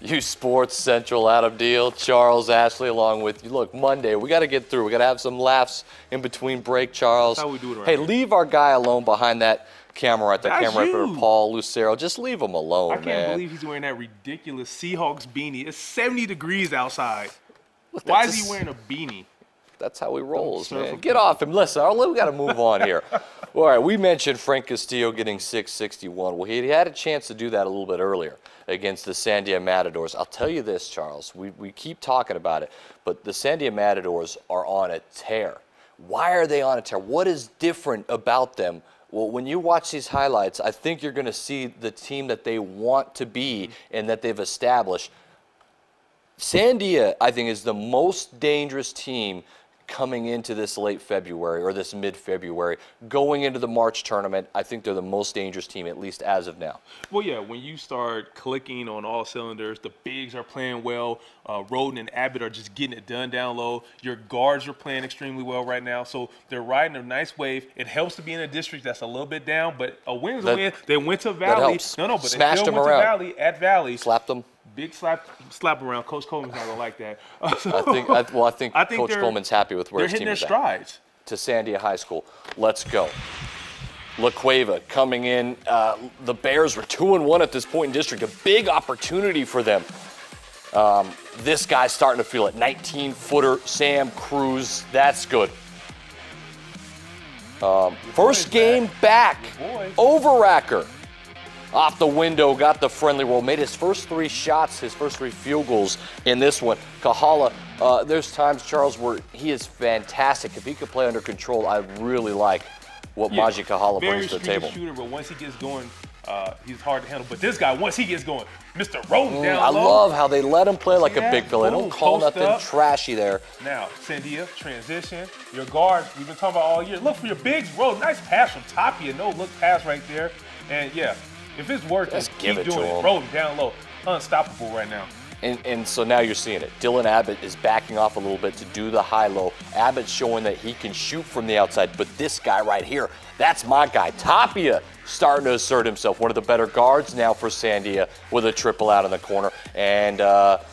uSports Central Adam Deal, Charles Ashley along with you. Look, Monday, we got to get through. We got to have some laughs in between break, Charles. That's how we do it around Hey, here. leave our guy alone behind that camera right there. That's Camera you. operator Paul Lucero. Just leave him alone, I can't man. believe he's wearing that ridiculous Seahawks beanie. It's 70 degrees outside. Look, Why is he wearing a beanie? That's how he rolls, serve man. him. Get off him. Listen, we got to move on here. All right, we mentioned Frank Castillo getting 661. Well, he had a chance to do that a little bit earlier against the Sandia Matadors. I'll tell you this, Charles. We keep talking about it, but the Sandia Matadors are on a tear. Why are they on a tear? What is different about them? Well, when you watch these highlights, I think you're going to see the team that they want to be and that they've established. Sandia, I think, is the most dangerous team coming into this late February or this mid-February. Going into the March tournament, I think they're the most dangerous team, at least as of now. Well, yeah, when you start clicking on all cylinders, the bigs are playing well. Roden and Abbott are just getting it done down low. Your guards are playing extremely well right now. So they're riding a nice wave. It helps to be in a district that's a little bit down, but a win's a win. They went to Valley. Helps. No, but Smashed they still them went around. to Valley at Valley. Slapped them. Big slap around. Coach Coleman's not gonna like that. I think Coach Coleman's happy with where his team they're is hitting their strides. To Sandia High School. Let's go. La Cueva coming in. The Bears were 2-1 at this point in district. A big opportunity for them. This guy's starting to feel it. 19-footer Sam Cruz. That's good. First game back. Overracker. Off the window, got the friendly roll, made his first 3 shots, his first 3 field goals in this one. Kahala, there's times, Charles, where he is fantastic. If he could play under control, I really like what Maji Kahala brings to the table. Very shooter, but once he gets going, he's hard to handle. But this guy, once he gets going, Mr. Roden down I low. love how they let him play like a big fella. They don't call nothing trashy there. Now, Sandia, transition. Your guards, we've been talking about all year. Look for your bigs, Roden. Nice pass from Tapia. No look pass right there. And, yeah. If it's working, keep doing it. Roden down low. Unstoppable right now. And so now you're seeing it. Dylan Abbott is backing off a little bit to do the high-low. Abbott's showing that he can shoot from the outside, but this guy right here, that's my guy. Tapia starting to assert himself. One of the better guards now for Sandia with a triple out in the corner. And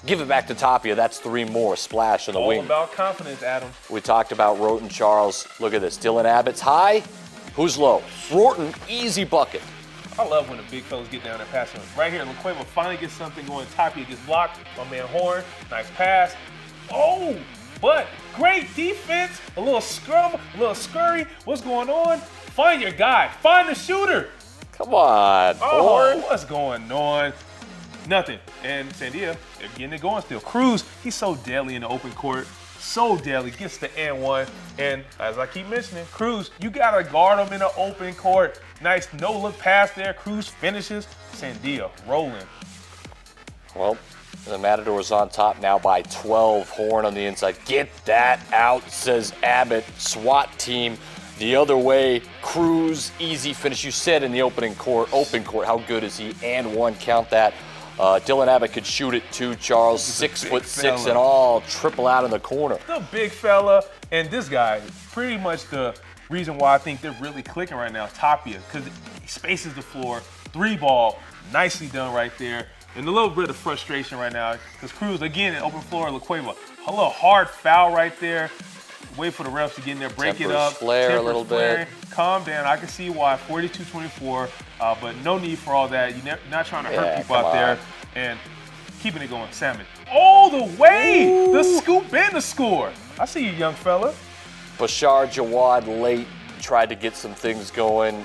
give it back to Tapia. That's 3 more. Splash on the wing. All about confidence, Adam. We talked about Roten Charles. Look at this. Dylan Abbott's high. Who's low? Roten, easy bucket. I love when the big fellas get down and pass him. Right here, LaQueva finally gets something going. Tapia gets blocked. My man Horn, nice pass. Oh, but great defense. A little scrum, a little scurry. What's going on? Find your guy. Find the shooter. Come on, Horn. What's going on? Nothing. And Sandia, they're getting it going still. Cruz, he's so deadly in the open court. So deadly, gets the N1. And as I keep mentioning, Cruz, you got to guard him in the open court. Nice no-look pass there. Cruz finishes. Sandia rolling. Well, the Matadors on top now by 12. Horn on the inside. Get that out, says Abbott. SWAT team the other way. Cruz, easy finish. You said in the open court, how good is he? And 1, count that. Dylan Abbott could shoot it too, Charles. 6'6" and all. Triple out in the corner. The big fella. And this guy, pretty much the reason why I think they're really clicking right now, Tapia, because he spaces the floor. 3-ball, nicely done right there. And a little bit of frustration right now, because Cruz, again, in open floor, LaQueva, a little hard foul right there. Wait for the refs to get in there, break it up. Flare a little bit. Calm down. I can see why. 42-24, but no need for all that. You're not trying to hurt people out there. And keeping it going. Salmon. All the way. Ooh. The scoop and the score. I see you, young fella. Bashar Jawad late tried to get some things going.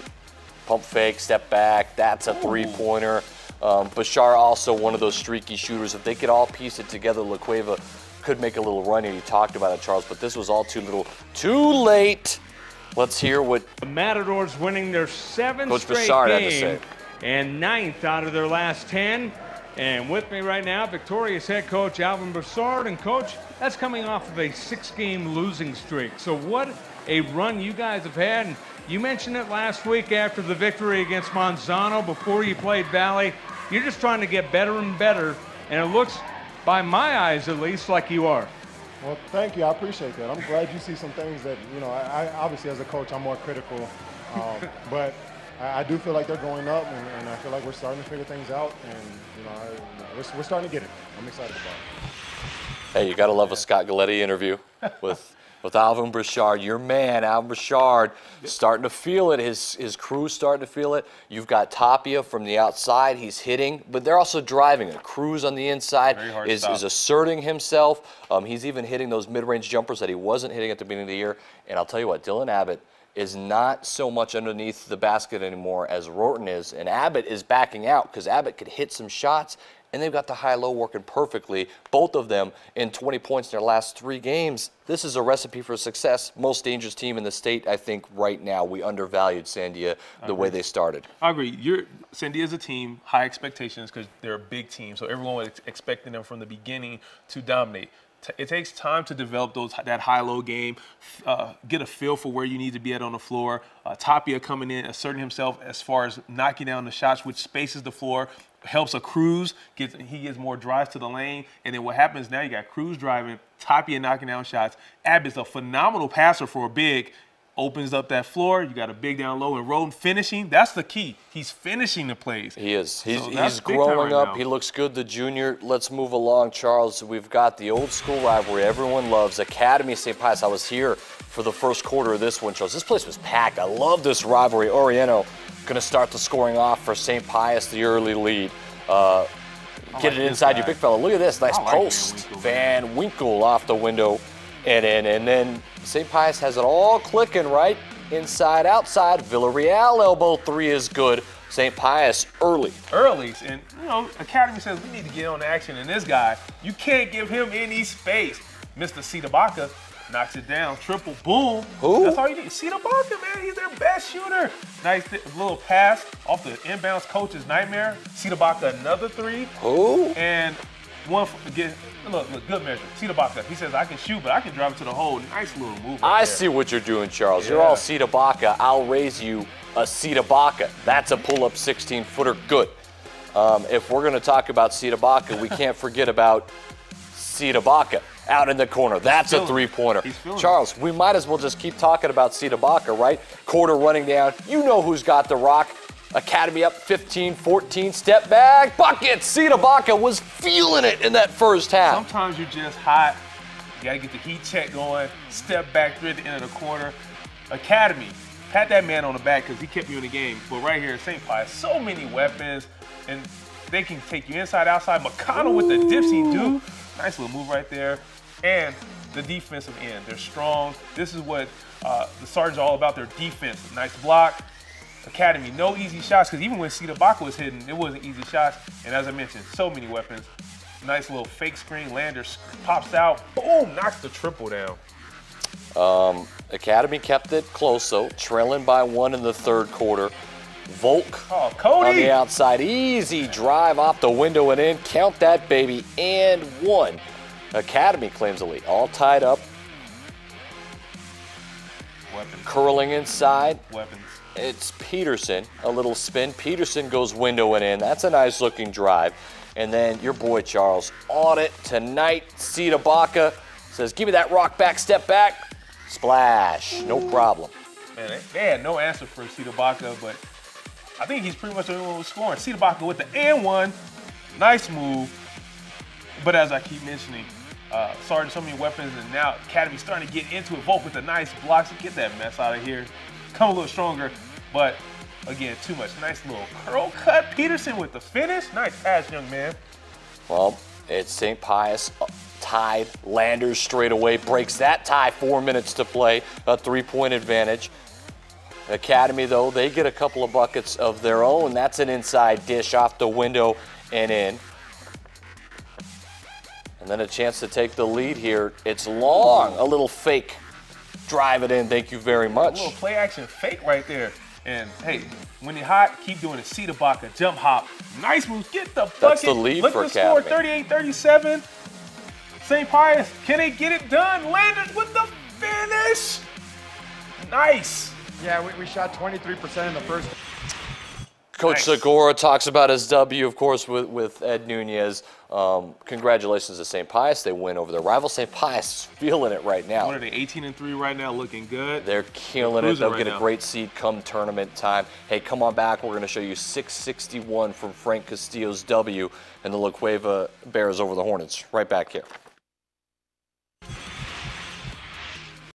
Pump fake, step back. That's a 3-pointer. Bashar also one of those streaky shooters. If they could all piece it together, LaQueva could make a little run, and you talked about it, Charles, but this was all too little, too late. Let's hear what the Matadors winning their 7th Coach straight Bashar game had to say. And 9th out of their last 10. And with me right now, Victoria's head coach Alvin Broussard. And coach, that's coming off of a 6-game losing streak. So what a run you guys have had. And you mentioned it last week after the victory against Monsanto before you played Valley. You're just trying to get better and better. And it looks, by my eyes at least, like you are. Well, thank you. I appreciate that. I'm glad you see some things that, you know, I obviously as a coach, I'm more critical. But I do feel like they're going up, and I feel like we're starting to figure things out, and we're starting to get it. I'm excited about it. Hey, you got to love a Scott Galletti interview with Alvin Burchard. Your man, Alvin Burchard, starting to feel it. His crew's starting to feel it. You've got Tapia from the outside. He's hitting, but they're also driving it. Cruz on the inside is asserting himself. He's even hitting those mid-range jumpers that he wasn't hitting at the beginning of the year. And I'll tell you what, Dylan Abbott is not so much underneath the basket anymore as Rorton is. And Abbott is backing out because Abbott could hit some shots. And they've got the high-low working perfectly, both of them in 20 points in their last 3 games. This is a recipe for success. Most dangerous team in the state, I think, right now. We undervalued Sandia the way they started. I agree. Sandia's a team, high expectations because they're a big team, so everyone was expecting them from the beginning to dominate. It takes time to develop that high-low game, get a feel for where you need to be at on the floor. Tapia coming in, asserting himself as far as knocking down the shots, which spaces the floor, helps a Cruz. He gets more drives to the lane. And then what happens now, you got Cruz driving, Tapia knocking down shots. Abbott's a phenomenal passer for a big. Opens up that floor. You got a big down low and Roden finishing. That's the key. He's finishing the plays. He is. He's growing up. He looks good, the junior. Let's move along, Charles. We've got the old school rivalry everyone loves. Academy St. Pius. I was here for the first quarter of this one, Charles. This place was packed. I love this rivalry. Oriento going to start the scoring off for St. Pius, the early lead. Get it inside you, big fella. Look at this. Nice post. Van Winkle off the window and in. And then St. Pius has it all clicking, right? Inside, outside. Villarreal elbow 3 is good. St. Pius early. And, Academy says we need to get on the action. And this guy, you can't give him any space. Mr. Sidabaka knocks it down. Triple, boom. Who? That's all you need. Sidabaka, man, he's their best shooter. Nice little pass off the inbounds coach's nightmare. Sidabaka, another 3. Who? And one again. Look, good measure. Sidabaka, he says, I can shoot, but I can drive it to the hole. Nice little move right I there. see what you're doing, Charles. You're all Sidabaka. I'll raise you a Sidabaka. That's a pull-up 16-footer. Good. If we're going to talk about Sidabaka, we can't forget about Sidabaka out in the corner. That's a 3-pointer. Charles, we might as well just keep talking about Sidabaka, right? Quarter running down. You know who's got the rock. Academy up 15-14, step back, bucket. Sidabaka was feeling it in that first half. Sometimes you're just hot. You got to get the heat check going, step back through at the end of the quarter. Academy, pat that man on the back because he kept you in the game. But right here, St. Pius, so many weapons, and they can take you inside, outside. McConnell with the dipsy do. Nice little move right there. And the defensive end, they're strong. This is what the Sergeants are all about, their defense. Nice block. Academy, no easy shots, because even when Sidabaka was hitting, it wasn't easy shots. And as I mentioned, so many weapons. Nice little fake screen. Landers pops out. Boom, knocks the triple down. Academy kept it close, though, trailing by 1 in the third quarter. Volk on the outside. Easy drive off the window and in. Count that, baby. And 1. Academy claims the lead. All tied up. Weapons. Curling inside. Weapons. It's Peterson, a little spin. Peterson goes window and in. That's a nice looking drive. And then your boy Charles on it tonight. Sidabaka says, give me that rock back, step back. Splash, no problem. Man, they had no answer for Sidabaka, but I think he's pretty much the only one who's scoring. Sidabaka with the and 1. Nice move. But as I keep mentioning, Sergeant, so many weapons, and now Academy's starting to get into it. Volk with the nice blocks. Get that mess out of here. Come a little stronger, but again, too much. Nice little curl cut. Peterson with the finish. Nice pass, young man. Well, it's St. Pius tied. Landers straight away breaks that tie. 4 minutes to play. A 3-point advantage. Academy, though, they get a couple of buckets of their own. That's an inside dish off the window and in. And then a chance to take the lead here. It's long. A little fake. Drive it in. Thank you very much. A little play action fake right there. And hey, when you're hot, keep doing it. Sidabaka, jump hop. Nice move. Get the bucket. That's the lead for Academy. Look at the score, 38-37. St. Pius, can they get it done? Landers with the finish. Nice. Yeah, we shot 23% in the first. Coach Nice. Segura talks about his W, of course, with Ed Nunez. Congratulations to St. Pius. They win over their rival. St. Pius is feeling it right now. What are they, 18-3 right now, looking good? They're killing it. cruising They'll right get a now. great seed come tournament time. Hey, come on back. We're going to show you 661 from Frank Castillo's W and the La Cueva Bears over the Hornets. Right back here.